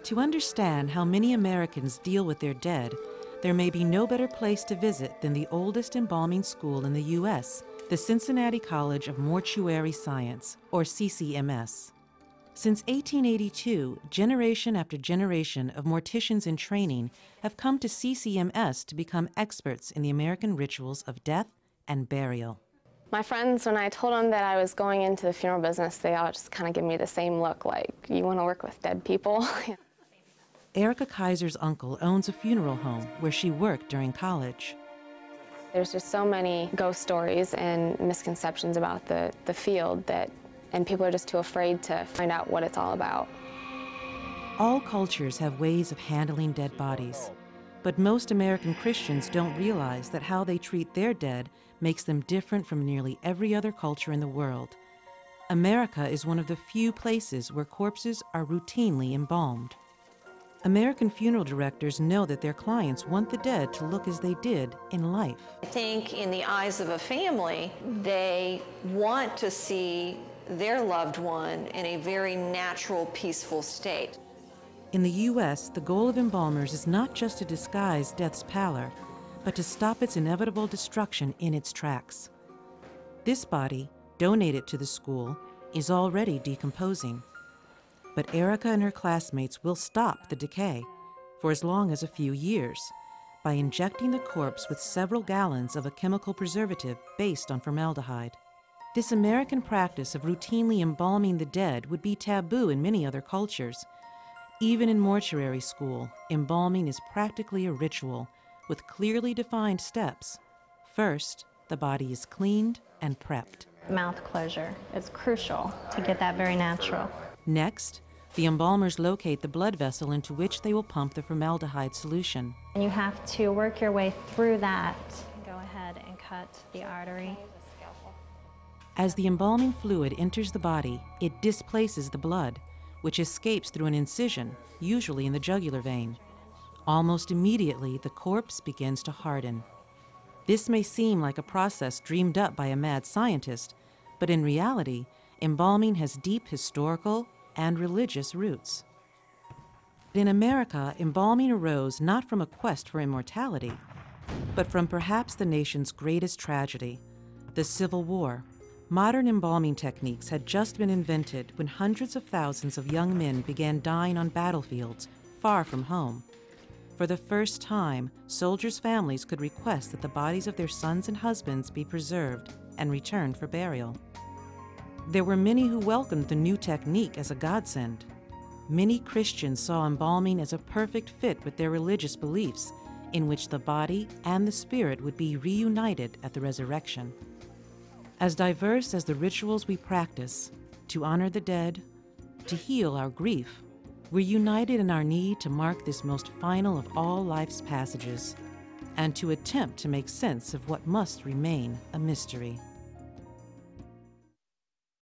To understand how many Americans deal with their dead, there may be no better place to visit than the oldest embalming school in the U.S., the Cincinnati College of Mortuary Science, or CCMS. Since 1882, generation after generation of morticians in training have come to CCMS to become experts in the American rituals of death and burial. My friends, when I told them that I was going into the funeral business, they all just kind of give me the same look, like, you want to work with dead people? Erica Kaiser's uncle owns a funeral home where she worked during college. There's just so many ghost stories and misconceptions about the field and people are just too afraid to find out what it's all about. All cultures have ways of handling dead bodies, but most American Christians don't realize that how they treat their dead makes them different from nearly every other culture in the world. America is one of the few places where corpses are routinely embalmed. American funeral directors know that their clients want the dead to look as they did in life. I think in the eyes of a family, they want to see their loved one in a very natural, peaceful state. In the U.S., the goal of embalmers is not just to disguise death's pallor, but to stop its inevitable destruction in its tracks. This body, donated to the school, is already decomposing. But Erica and her classmates will stop the decay for as long as a few years by injecting the corpse with several gallons of a chemical preservative based on formaldehyde. This American practice of routinely embalming the dead would be taboo in many other cultures. Even in mortuary school, embalming is practically a ritual with clearly defined steps. First, the body is cleaned and prepped. Mouth closure is crucial to get that very natural. Next, the embalmers locate the blood vessel into which they will pump the formaldehyde solution. And you have to work your way through that. Go ahead and cut the artery. As the embalming fluid enters the body, it displaces the blood, which escapes through an incision, usually in the jugular vein. Almost immediately, the corpse begins to harden. This may seem like a process dreamed up by a mad scientist, but in reality, embalming has deep historical and religious roots. In America, embalming arose not from a quest for immortality, but from perhaps the nation's greatest tragedy, the Civil War. Modern embalming techniques had just been invented when hundreds of thousands of young men began dying on battlefields far from home. For the first time, soldiers' families could request that the bodies of their sons and husbands be preserved and returned for burial. There were many who welcomed the new technique as a godsend. Many Christians saw embalming as a perfect fit with their religious beliefs, in which the body and the spirit would be reunited at the resurrection. As diverse as the rituals we practice, to honor the dead, to heal our grief, we're united in our need to mark this most final of all life's passages, and to attempt to make sense of what must remain a mystery.